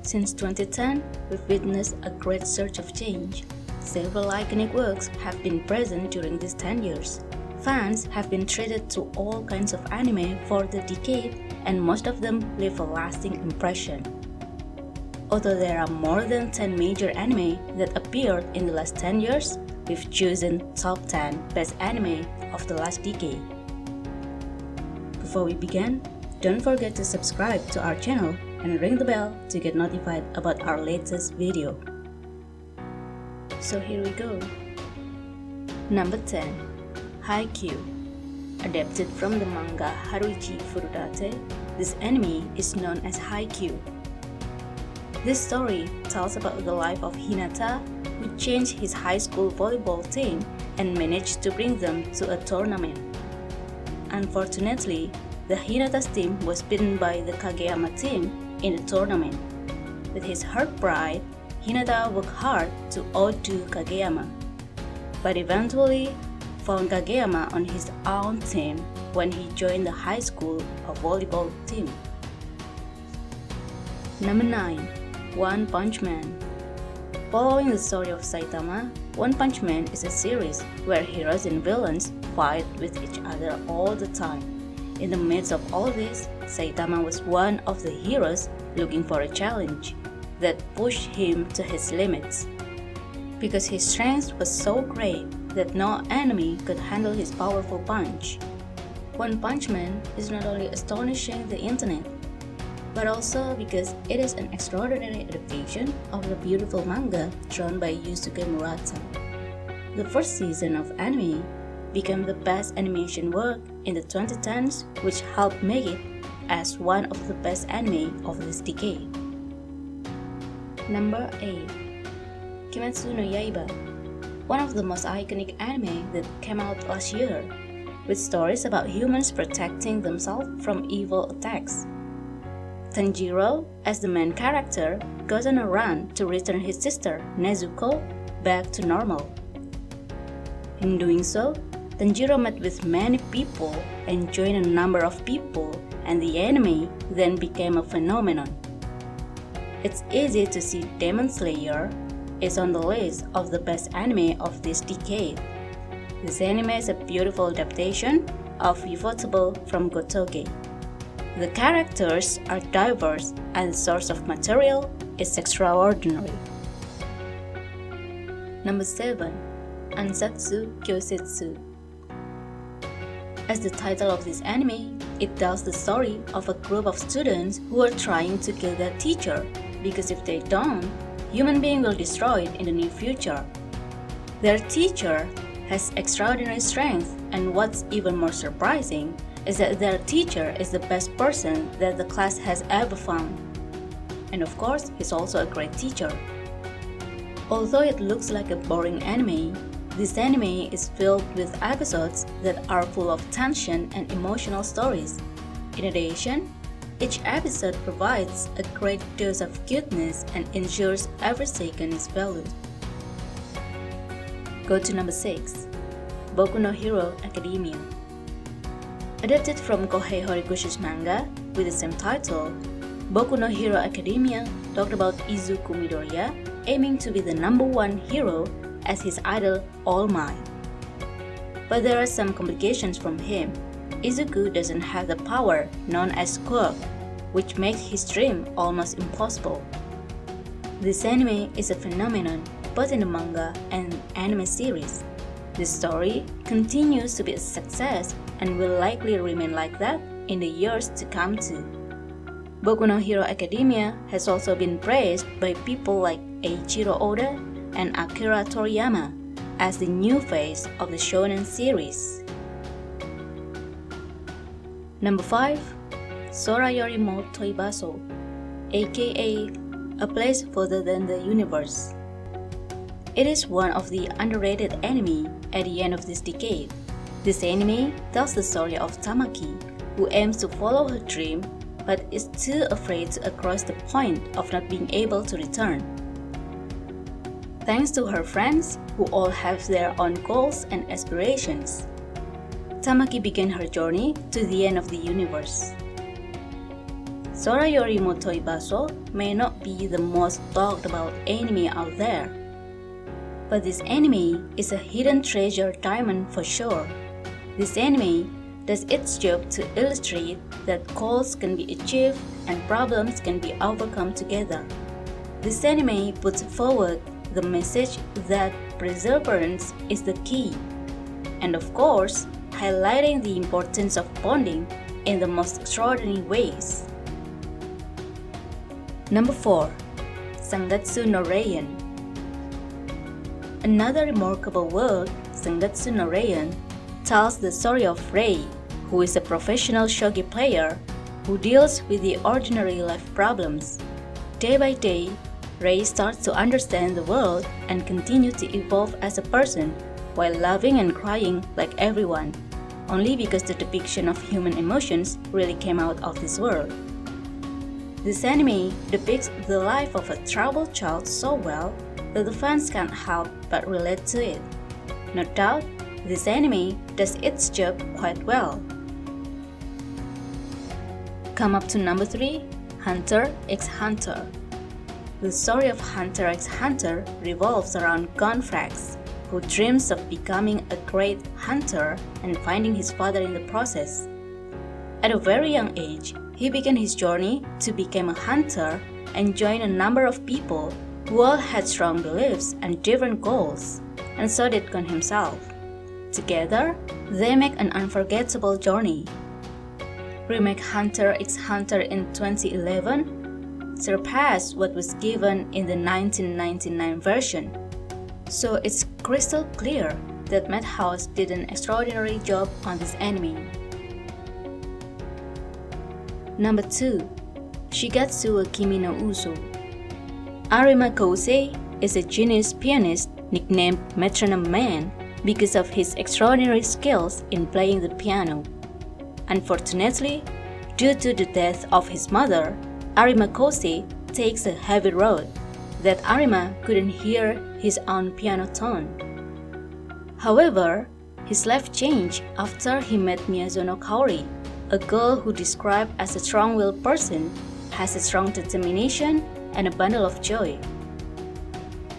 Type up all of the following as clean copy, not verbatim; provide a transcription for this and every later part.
Since 2010, we've witnessed a great surge of change. Several iconic works have been present during these 10 years. Fans have been treated to all kinds of anime for the decade, and most of them leave a lasting impression. Although there are more than 10 major anime that appeared in the last 10 years, we've chosen top 10 best anime of the last decade. Before we begin, don't forget to subscribe to our channel and ring the bell to get notified about our latest video. So here we go. Number 10. Haikyuu. Adapted from the manga Haruichi Furudate, this anime is known as Haikyuu. This story tells about the life of Hinata, who changed his high school volleyball team and managed to bring them to a tournament. Unfortunately, the Hinata's team was beaten by the Kageyama team in the tournament. With his hurt pride, Hinata worked hard to outdo Kageyama, but eventually found Kageyama on his own team when he joined the high school volleyball team. Number 9. One Punch Man. Following the story of Saitama, One Punch Man is a series where heroes and villains fight with each other all the time. In the midst of all this, Saitama was one of the heroes looking for a challenge that pushed him to his limits. Because his strength was so great that no enemy could handle his powerful punch. One Punch Man is not only astonishing the internet, but also because it is an extraordinary adaptation of the beautiful manga drawn by Yusuke Murata. The first season of anime became the best animation work in the 2010s, which helped make it as one of the best anime of this decade. Number 8. Kimetsu no Yaiba. One of the most iconic anime that came out last year, with stories about humans protecting themselves from evil attacks. Tanjiro, as the main character, goes on a run to return his sister, Nezuko, back to normal. In doing so, Tanjiro met with many people and joined a number of people, and the anime then became a phenomenon. It's easy to see Demon Slayer is on the list of the best anime of this decade. This anime is a beautiful adaptation of Ufotable from Gotoge. The characters are diverse and the source of material is extraordinary. Number 7. Ansatsu Kyosetsu. As the title of this anime, it tells the story of a group of students who are trying to kill their teacher, because if they don't, human beings will be destroyed in the near future. Their teacher has extraordinary strength, and what's even more surprising is that their teacher is the best person that the class has ever found. And of course, he's also a great teacher. Although it looks like a boring anime, this anime is filled with episodes that are full of tension and emotional stories. In addition, each episode provides a great dose of cuteness and ensures every second is valued. Go to number 6. Boku no Hero Academia. Adapted from Kohei Horikoshi's manga with the same title, Boku no Hero Academia talked about Izuku Midoriya aiming to be the #1 hero as his idol All Might. But there are some complications from him. Izuku doesn't have the power known as quirk, which makes his dream almost impossible. This anime is a phenomenon both in the manga and anime series. This story continues to be a success and will likely remain like that in the years to come too. Boku no Hero Academia has also been praised by people like Eiichiro Oda and Akira Toriyama as the new face of the shonen series. Number 5. Sora Yori mo Toi Bassel, aka A Place Further Than the Universe. It is one of the underrated anime at the end of this decade. This anime tells the story of Tamaki, who aims to follow her dream but is too afraid to cross the point of not being able to return. Thanks to her friends, who all have their own goals and aspirations, Tamaki began her journey to the end of the universe. Sora Yori Motoi Bassel may not be the most talked about anime out there, but this anime is a hidden treasure diamond for sure. This anime does its job to illustrate that goals can be achieved and problems can be overcome together. This anime puts forward the message that perseverance is the key, and of course, highlighting the importance of bonding in the most extraordinary ways. Number 4. Sangatsu no Orion. Another remarkable work, Sangatsu no Orion, tells the story of Rei, who is a professional shogi player who deals with the ordinary life problems. Day by day, Rei starts to understand the world and continue to evolve as a person while laughing and crying like everyone, only because the depiction of human emotions really came out of this world. This anime depicts the life of a troubled child so well that the fans can't help but relate to it. No doubt, this anime does its job quite well. Come up to number 3, Hunter x Hunter. The story of Hunter x Hunter revolves around Gonfrax, who dreams of becoming a great hunter and finding his father in the process. At a very young age, he began his journey to become a hunter and joined a number of people who all had strong beliefs and different goals, and so did Gon himself. Together, they make an unforgettable journey. Remake Hunter x Hunter in 2011 surpassed what was given in the 1999 version, so it's crystal clear that Madhouse did an extraordinary job on this anime. Number 2. Shigatsu wa Kimi no Uso. Arima Kousei is a genius pianist nicknamed Metronome Man because of his extraordinary skills in playing the piano. Unfortunately, due to the death of his mother, Arima Kousei takes a heavy road that Arima couldn't hear his own piano tone. However, his life changed after he met Miyazono Kaori, a girl who described as a strong-willed person, has a strong determination, and a bundle of joy.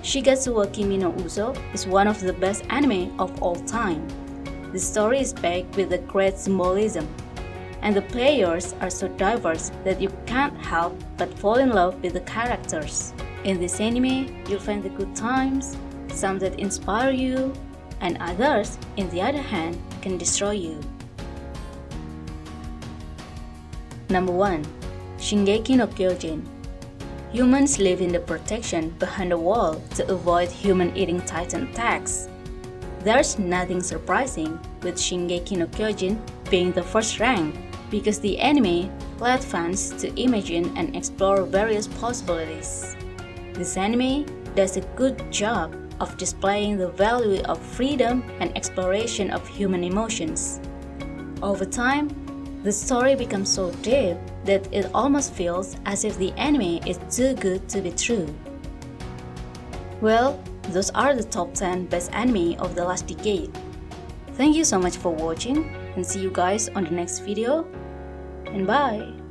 Shigatsu wa Kimi no Uso is one of the best anime of all time. The story is packed with a great symbolism, and the players are so diverse that you can't help but fall in love with the characters. In this anime, you'll find the good times, some that inspire you, and others, on the other hand, can destroy you. Number 1. Shingeki no Kyojin. Humans live in the protection behind a wall to avoid human-eating titan attacks. There's nothing surprising with Shingeki no Kyojin being the first rank because the anime led fans to imagine and explore various possibilities. This anime does a good job of displaying the value of freedom and exploration of human emotions. Over time, the story becomes so deep that it almost feels as if the anime is too good to be true. Well, those are the top 10 best anime of the last decade. Thank you so much for watching and see you guys on the next video, and bye!